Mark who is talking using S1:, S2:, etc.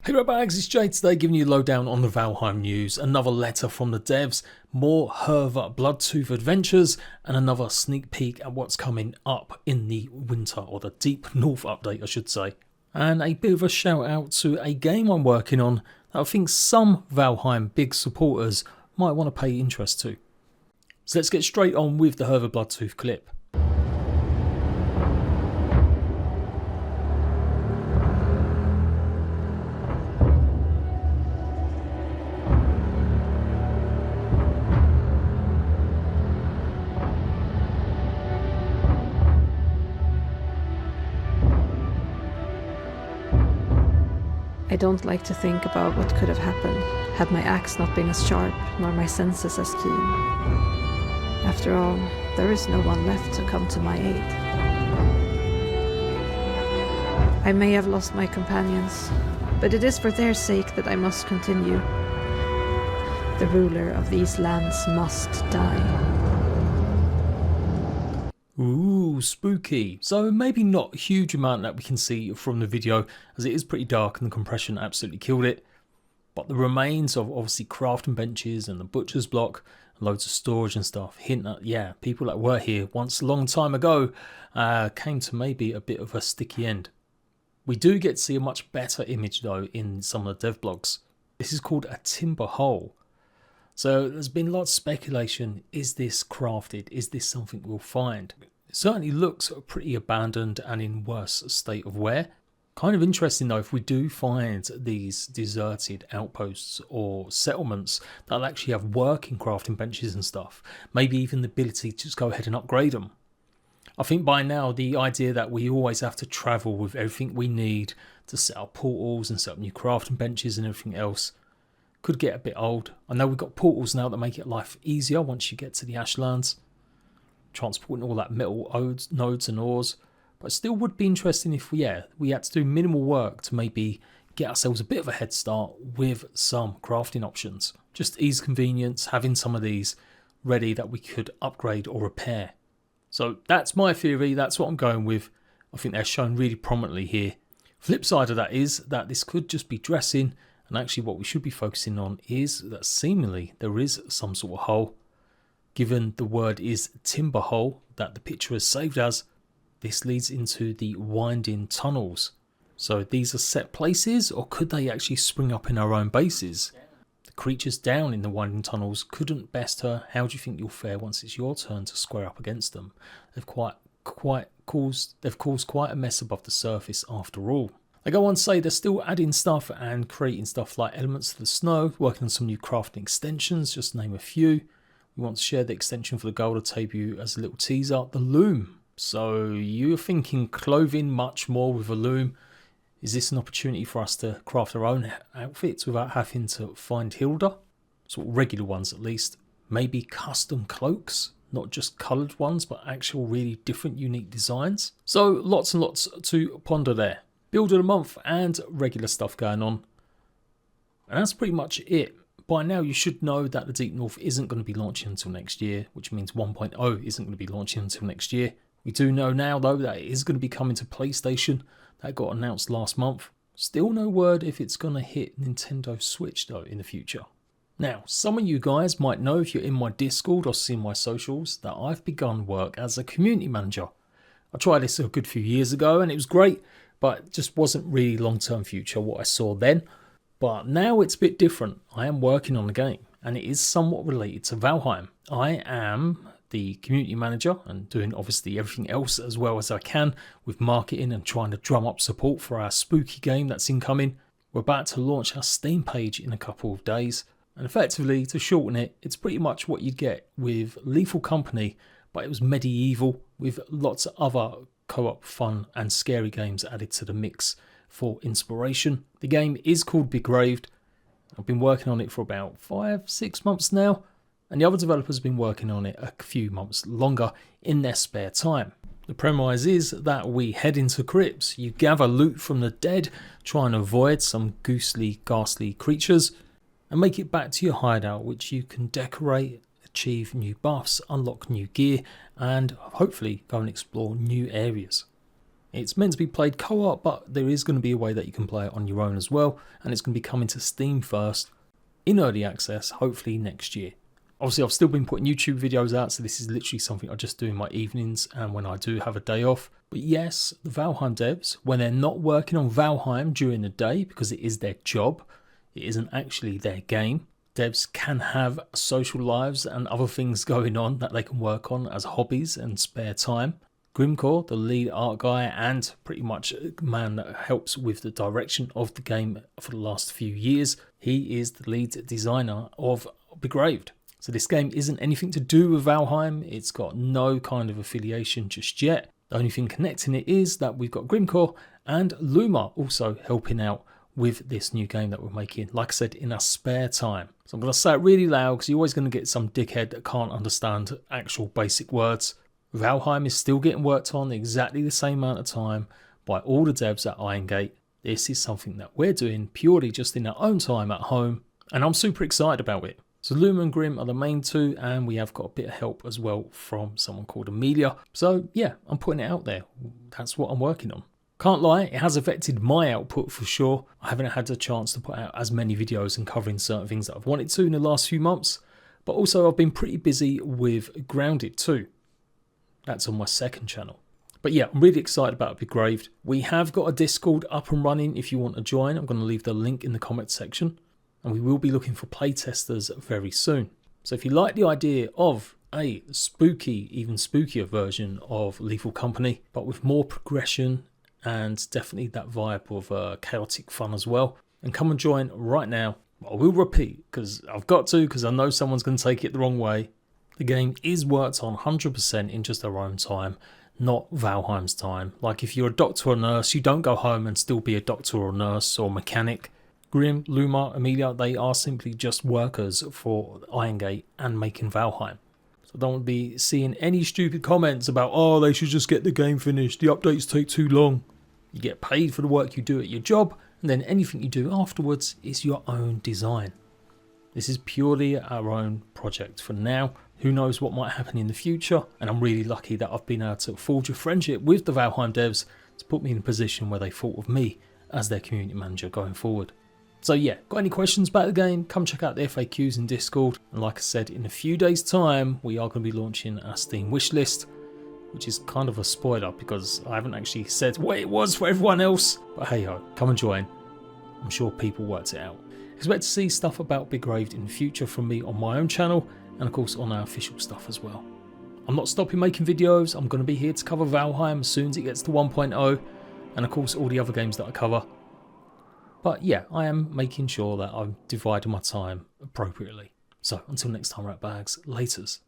S1: Hey Ratbaggers, it's Jade today giving you a lowdown on the Valheim news, another letter from the devs, more Hervor Bloodtooth adventures, and another sneak peek at what's coming up in the winter, or the Deep North update I should say. And a bit of a shout out to a game I'm working on that I think some Valheim big supporters might want to pay interest to. So let's get straight on with the Hervor Bloodtooth clip.
S2: I don't like to think about what could have happened had my axe not been as sharp, nor my senses as keen. After all, there is no one left to come to my aid. I may have lost my companions, but it is for their sake that I must continue. The ruler of these lands must die.
S1: Ooh, spooky. So maybe not a huge amount that we can see from the video, as it is pretty dark and the compression absolutely killed it. But the remains of obviously crafting benches and the butcher's block, and loads of storage and stuff, hint that, yeah, people that were here once a long time ago came to maybe a bit of a sticky end. We do get to see a much better image though in some of the dev blogs. This is called a timber hole. So there's been lots of speculation. Is this crafted? Is this something we'll find? It certainly looks pretty abandoned and in worse state of wear. Kind of interesting though if we do find these deserted outposts or settlements that'll actually have working crafting benches and stuff. Maybe even the ability to just go ahead and upgrade them. I think by now the idea that we always have to travel with everything we need to set up portals and set up new crafting benches and everything else could get a bit old. I know we've got portals now that make it life easier once you get to the Ashlands, transporting all that metal nodes and ores, but it still would be interesting if we had to do minimal work to maybe get ourselves a bit of a head start with some crafting options. Just ease convenience, having some of these ready that we could upgrade or repair. So that's my theory, that's what I'm going with. I think they're shown really prominently here. Flip side of that is that this could just be dressing. And actually what we should be focusing on is that seemingly there is some sort of hole. Given the word is timber hole that the picture is saved as, this leads into the winding tunnels. So these are set places, or could they actually spring up in our own bases? The creatures down in the winding tunnels couldn't best her. How do you think you'll fare once it's your turn to square up against them? They've caused quite a mess above the surface after all. They go on to say they're still adding stuff and creating stuff like elements of the snow, working on some new crafting extensions, just to name a few. We want to share the extension for the gold. I'll tape you as a little teaser, the Loom. So you're thinking clothing much more with a Loom. Is this an opportunity for us to craft our own outfits without having to find Hilda? Sort of regular ones at least. Maybe custom cloaks, not just coloured ones, but actual really different unique designs. So lots and lots to ponder there. Build of the month and regular stuff going on. And that's pretty much it. By now you should know that the Deep North isn't going to be launching until next year, which means 1.0 isn't going to be launching until next year. We do know now though that it is going to be coming to PlayStation. That got announced last month. Still no word if it's going to hit Nintendo Switch though in the future. Now, some of you guys might know if you're in my Discord or see my socials that I've begun work as a community manager. I tried this a good few years ago and it was great. But it just wasn't really long-term future what I saw then. But now it's a bit different. I am working on a game and it is somewhat related to Valheim. I am the community manager and doing obviously everything else as well as I can with marketing and trying to drum up support for our spooky game that's incoming. We're about to launch our Steam page in a couple of days. And effectively, to shorten it, it's pretty much what you'd get with Lethal Company, but it was medieval with lots of other co-op fun and scary games added to the mix for inspiration. The game is called Begraved. I've been working on it for about 5-6 months now, and the other developers have been working on it a few months longer in their spare time. The premise is that we head into crypts, you gather loot from the dead, try and avoid some ghastly creatures, and make it back to your hideout, which you can decorate, achieve new buffs, unlock new gear, and hopefully go and explore new areas. It's meant to be played co-op, but there is going to be a way that you can play it on your own as well, and it's going to be coming to Steam first in early access, hopefully next year. Obviously, I've still been putting YouTube videos out, so this is literally something I just do in my evenings and when I do have a day off. But yes, the Valheim devs, when they're not working on Valheim during the day, because it is their job, it isn't actually their game, devs can have social lives and other things going on that they can work on as hobbies and spare time. Grimcore, the lead art guy and pretty much a man that helps with the direction of the game for the last few years, he is the lead designer of Begraved. So this game isn't anything to do with Valheim, it's got no kind of affiliation just yet. The only thing connecting it is that we've got Grimcore and Loom also helping out with this new game that we're making, like I said, in our spare time. So I'm going to say it really loud because you're always going to get some dickhead that can't understand actual basic words. Valheim is still getting worked on exactly the same amount of time by all the devs at Iron Gate. This is something that we're doing purely just in our own time at home, and I'm super excited about it. So Loom and Grim are the main two, and we have got a bit of help as well from someone called Amelia. So yeah, I'm putting it out there. That's what I'm working on. Can't lie, it has affected my output for sure. I haven't had the chance to put out as many videos and covering certain things that I've wanted to in the last few months, but also I've been pretty busy with Grounded too. That's on my second channel. But yeah, I'm really excited about Begraved. We have got a Discord up and running if you want to join. I'm going to leave the link in the comments section. And we will be looking for playtesters very soon. So if you like the idea of a spooky, even spookier version of Lethal Company, but with more progression and definitely that vibe of chaotic fun as well, then come and join right now. I will repeat, because I've got to, because I know someone's going to take it the wrong way. The game is worked on 100% in just their own time, not Valheim's time. Like if you're a doctor or nurse, you don't go home and still be a doctor or nurse or mechanic. Grim, Luma, Amelia, they are simply just workers for Iron Gate and making Valheim. So don't be seeing any stupid comments about, oh, they should just get the game finished, the updates take too long. You get paid for the work you do at your job, and then anything you do afterwards is your own design. This is purely our own project for now. Who knows what might happen in the future, and I'm really lucky that I've been able to forge a friendship with the Valheim devs to put me in a position where they thought of me as their community manager going forward. So yeah, got any questions about the game, come check out the FAQs in Discord, and like I said, in a few days time we are going to be launching our Steam wishlist, which is kind of a spoiler because I haven't actually said what it was for everyone else, but hey ho, come and join. I'm sure people worked it out. Expect to see stuff about Begraved in the future from me on my own channel, and of course on our official stuff as well. I'm not stopping making videos, I'm going to be here to cover Valheim as soon as it gets to 1.0, and of course all the other games that I cover. But yeah, I am making sure that I'm dividing my time appropriately. So until next time, Ratbags, laters.